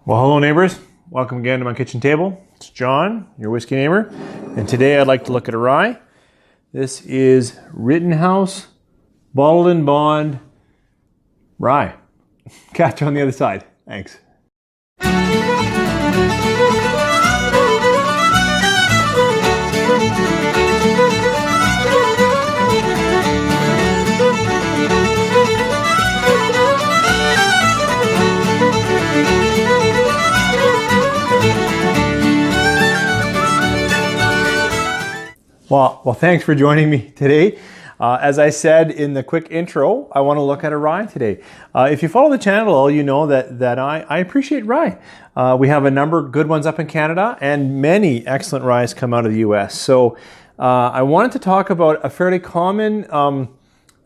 Well, hello neighbors. Welcome again to my kitchen table. It's John, your whiskey neighbor, and today I'd like to look at a rye. This is Rittenhouse Bottled and Bond rye. Catch you on the other side. Thanks. Well, thanks for joining me today. As I said in the quick intro, I want to look at a rye today. If you follow the channel, you know that I appreciate rye. We have a number of good ones up in Canada, and many excellent ryes come out of the US. So I wanted to talk about a fairly common,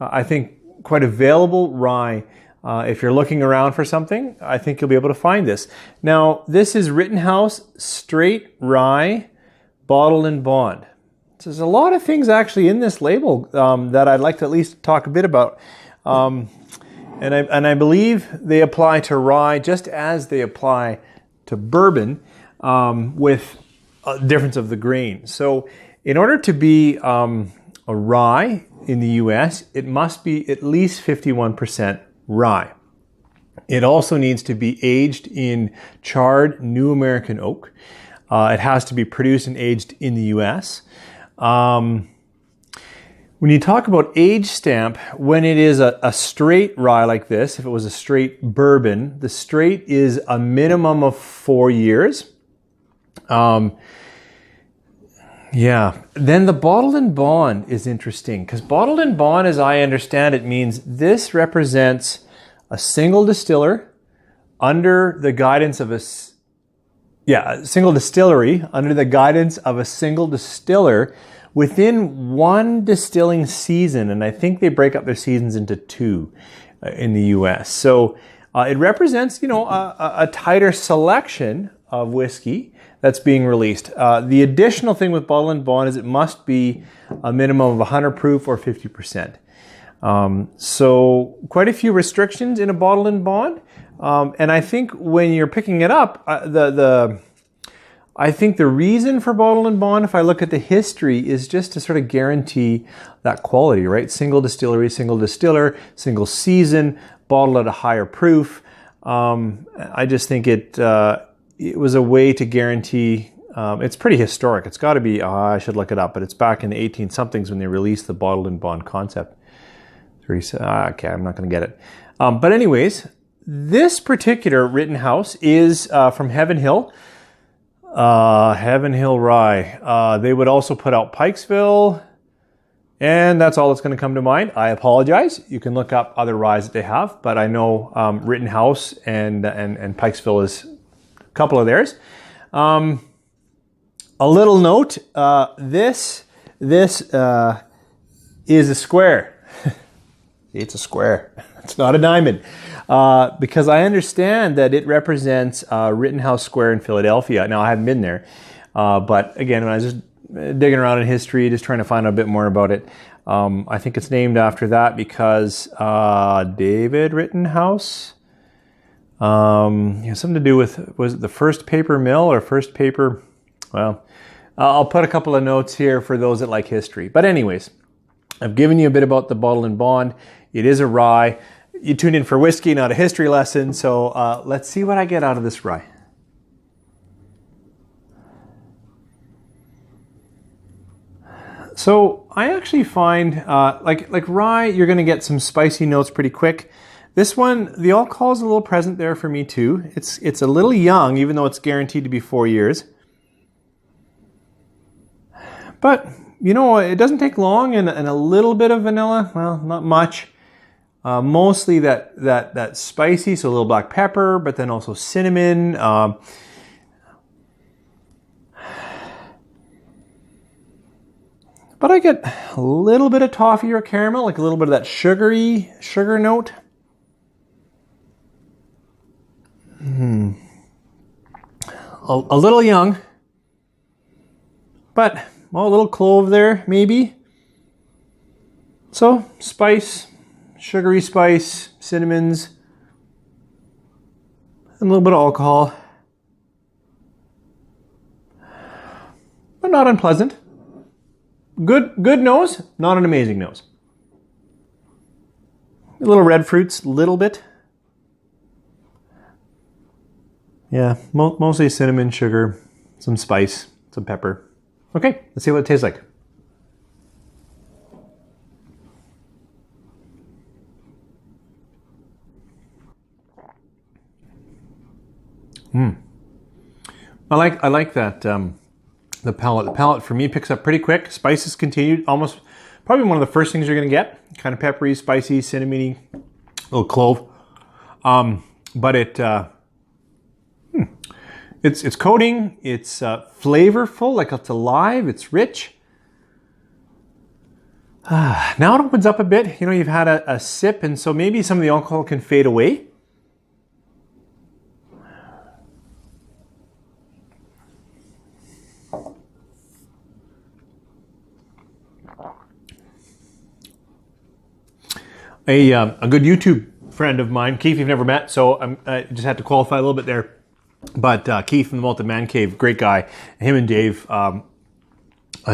I think quite available rye. If you're looking around for something, I think you'll be able to find this. Now, this is Rittenhouse Straight Rye Bottled and Bond. So there's a lot of things actually in this label that I'd like to at least talk a bit about. And I believe they apply to rye just as they apply to bourbon with a difference of the grain. So in order to be a rye in the US, it must be at least 51% rye. It also needs to be aged in charred new American oak. It has to be produced and aged in the US. When you talk about age stamp, when it is a straight rye like this, if it was a straight bourbon, the straight is a minimum of 4 years. Then the bottled and bond is interesting because bottled and bond, as I understand it, means this represents a single distiller under the guidance of a single distillery under the guidance of a single distiller within one distilling season. And I think they break up their seasons into two in the US. So it represents, a tighter selection of whiskey that's being released. The additional thing with bottle and bond is it must be a minimum of 100 proof or 50%. So quite a few restrictions in a bottle and bond. And I think when you're picking it up, I think the reason for bottle and bond, if I look at the history, is just to sort of guarantee that quality, right? Single distillery, single distiller, single season, bottled at a higher proof. I just think it was a way to guarantee. It's pretty historic. It's got to be. I should look it up, but it's back in the 18-somethings when they released the bottled and bond concept. Okay, I'm not going to get it. But anyways. This particular Rittenhouse is from Heaven Hill Rye. They would also put out Pikesville, and that's all that's going to come to mind. I apologize. You can look up other ryes that they have, but I know Rittenhouse and Pikesville is a couple of theirs. A little note: this is a square. It's a square. It's not a diamond. Because I understand that it represents Rittenhouse Square in Philadelphia. Now, I haven't been there, but again, when I was just digging around in history, just trying to find out a bit more about it, I think it's named after that because David Rittenhouse, something to do with, was it the first paper mill or first paper? Well, I'll put a couple of notes here for those that like history. But anyways, I've given you a bit about the bottle and bond. It is a rye. You tuned in for whiskey, not a history lesson, so let's see what I get out of this rye. So I actually find, like rye, you're going to get some spicy notes pretty quick. This one, the alcohol is a little present there for me too. It's a little young, even though it's guaranteed to be 4 years. But, it doesn't take long, and a little bit of vanilla, well, not much. Mostly that spicy, so a little black pepper, but then also cinnamon. But I get a little bit of toffee or caramel, like a little bit of that sugar note. A little young, but a little clove there, maybe. So spice. Sugary spice, cinnamons, and a little bit of alcohol. but not unpleasant. Good nose, not an amazing nose. A little red fruits, little bit. Yeah, mostly cinnamon, sugar, some spice, some pepper. Okay, let's see what it tastes like. I like that the palate. The palate for me picks up pretty quick. Spices continued, almost probably one of the first things you're gonna get. Kind of peppery, spicy, cinnamony, little clove. But it's coating. It's flavorful, like it's alive. It's rich. Now it opens up a bit. You know, you've had a sip, and so maybe some of the alcohol can fade away. A good YouTube friend of mine, Keith, you've never met, so I just had to qualify a little bit there. But Keith from the Malted Man Cave, great guy. Him and Dave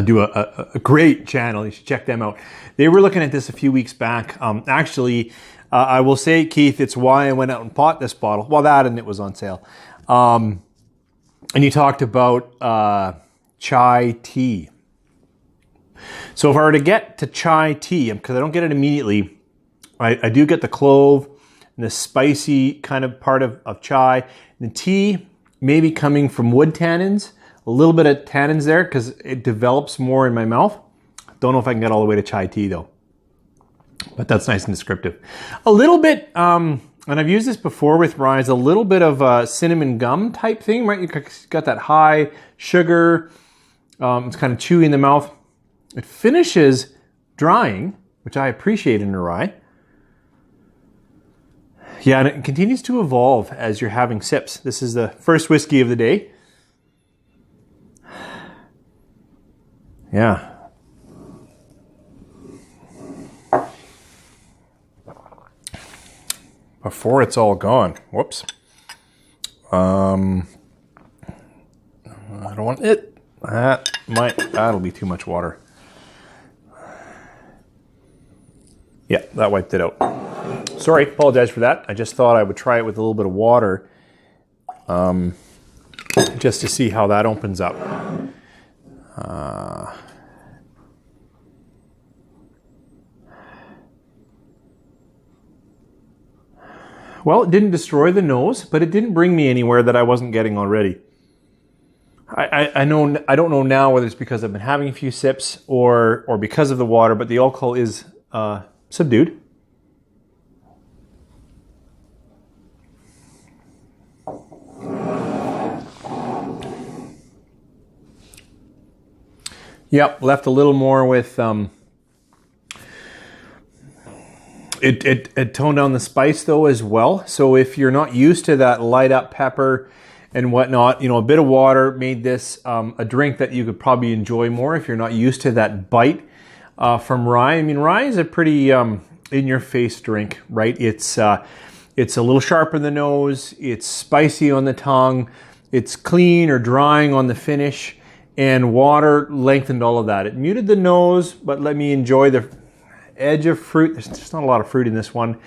do a great channel. You should check them out. They were looking at this a few weeks back. Actually, I will say, Keith, it's why I went out and bought this bottle. Well, that and it was on sale. And you talked about chai tea. So if I were to get to chai tea, because I don't get it immediately, I do get the clove and the spicy kind of part of chai. And the tea maybe coming from wood tannins, a little bit of tannins there because it develops more in my mouth. Don't know if I can get all the way to chai tea though, but that's nice and descriptive. A little bit, and I've used this before with rye, a little bit of cinnamon gum type thing, right? You got that high sugar. It's kind of chewy in the mouth. It finishes drying, which I appreciate in a rye. Yeah, and it continues to evolve as you're having sips. This is the first whiskey of the day. Yeah. Before it's all gone. Whoops. I don't want it. That'll be too much water. Yeah, that wiped it out. Sorry, apologize for that. I just thought I would try it with a little bit of water just to see how that opens up. Well, it didn't destroy the nose, but it didn't bring me anywhere that I wasn't getting already. I don't know now whether it's because I've been having a few sips or because of the water, but the alcohol is subdued. Yep, left a little more with it toned down the spice though as well. So if you're not used to that light up pepper and whatnot, you know, a bit of water made this a drink that you could probably enjoy more if you're not used to that bite from rye. I mean, rye is a pretty in-your-face drink, right? It's a little sharp in the nose. It's spicy on the tongue. It's clean or drying on the finish. And water lengthened all of that. It muted the nose, but let me enjoy the edge of fruit. There's just not a lot of fruit in this one.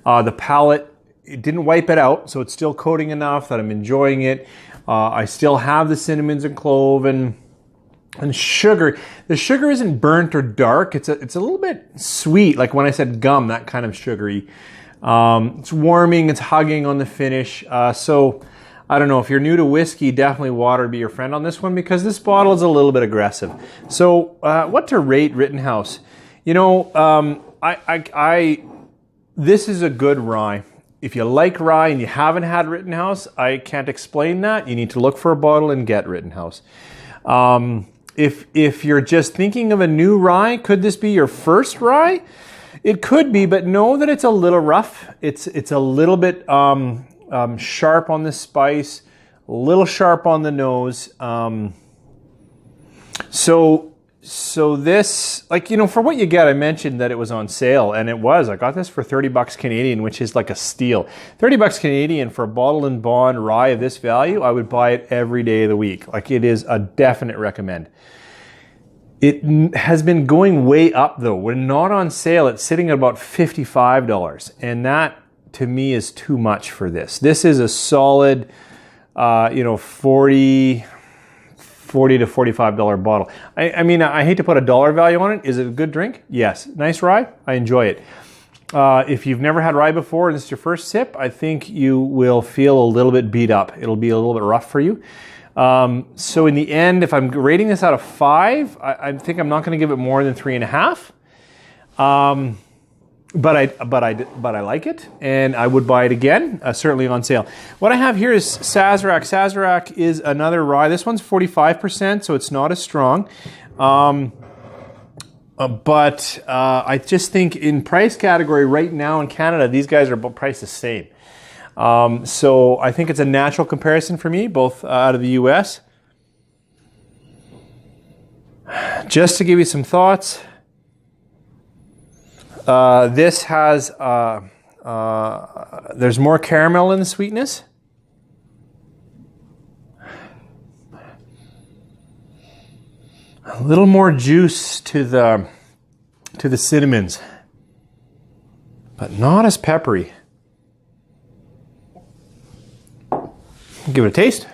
The palate, it didn't wipe it out, so it's still coating enough that I'm enjoying it. I still have the cinnamons and clove and sugar. The sugar isn't burnt or dark. It's a little bit sweet, like when I said gum, that kind of sugary. It's warming, it's hugging on the finish. So I don't know, if you're new to whiskey, definitely water would be your friend on this one because this bottle is a little bit aggressive. So what to rate Rittenhouse? You know, this is a good rye. If you like rye and you haven't had Rittenhouse, I can't explain that. You need to look for a bottle and get Rittenhouse. If you're just thinking of a new rye, could this be your first rye? It could be, but know that it's a little rough. It's a little bit sharp on the spice, a little sharp on the nose. So So this, like, you know, for what you get, I mentioned that it was on sale, and it was. I got this for 30 bucks Canadian, which is like a steal. 30 bucks Canadian for a bottled and bond rye of this value, I would buy it every day of the week. Like, it is a definite recommend. It has been going way up though. When not on sale, it's sitting at about $55, and that to me is too much for this. This is a solid, you know, 40 to $45 bottle. I mean, I hate to put a dollar value on it. Is it a good drink? Yes. Nice rye? I enjoy it. If you've never had rye before and this is your first sip, I think you will feel a little bit beat up. It'll be a little bit rough for you. So in the end, if I'm rating this out of 5, I think I'm not going to give it more than 3.5. But I like it, and I would buy it again, certainly on sale. What I have here is Sazerac. Sazerac is another rye. This one's 45%, so it's not as strong. But I just think in price category right now in Canada, these guys are about priced the same. So I think it's a natural comparison for me, both out of the US. Just to give you some thoughts. This has, there's more caramel in the sweetness. A little more juice to the cinnamons, but not as peppery. Give it a taste.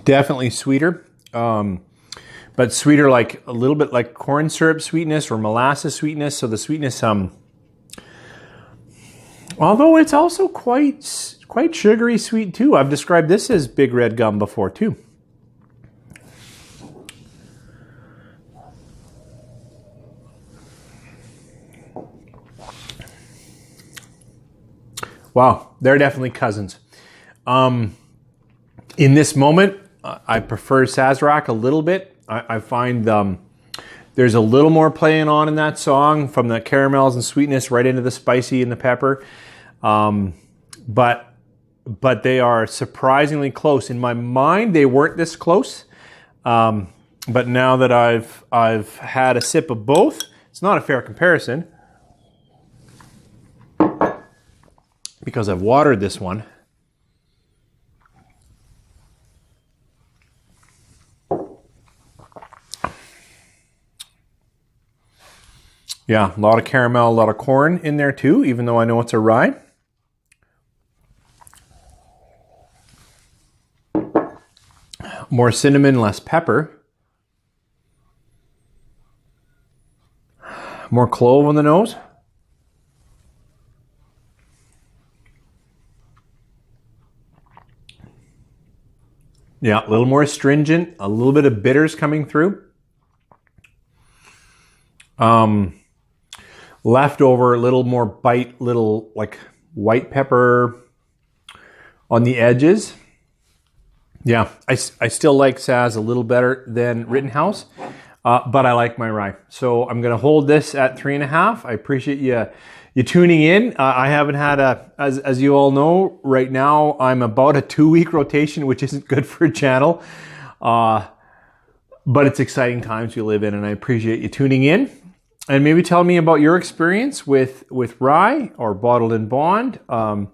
Definitely sweeter, but sweeter, like a little bit like corn syrup sweetness or molasses sweetness. So the sweetness, although it's also quite sugary sweet too. I've described this as big red gum before too. Wow, they're definitely cousins. In this moment, I prefer Sazerac a little bit. I find there's a little more playing on in that song, from the caramels and sweetness right into the spicy and the pepper. But they are surprisingly close. In my mind, they weren't this close. But now that I've had a sip of both, it's not a fair comparison because I've watered this one. Yeah, a lot of caramel, a lot of corn in there too, even though I know it's a rye. More cinnamon, less pepper. More clove on the nose. Yeah, a little more astringent, a little bit of bitters coming through. Leftover, a little more bite, little like white pepper on the edges. Yeah, I still like Saz a little better than Rittenhouse, but I like my rye. So I'm going to hold this at 3.5. I appreciate you tuning in. I haven't had as you all know, right now I'm about a 2-week rotation, which isn't good for a channel. But it's exciting times we live in, and I appreciate you tuning in. And maybe tell me about your experience with rye or bottled and bond, I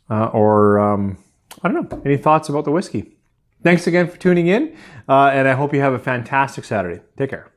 don't know, any thoughts about the whiskey. Thanks again for tuning in, and I hope you have a fantastic Saturday. Take care.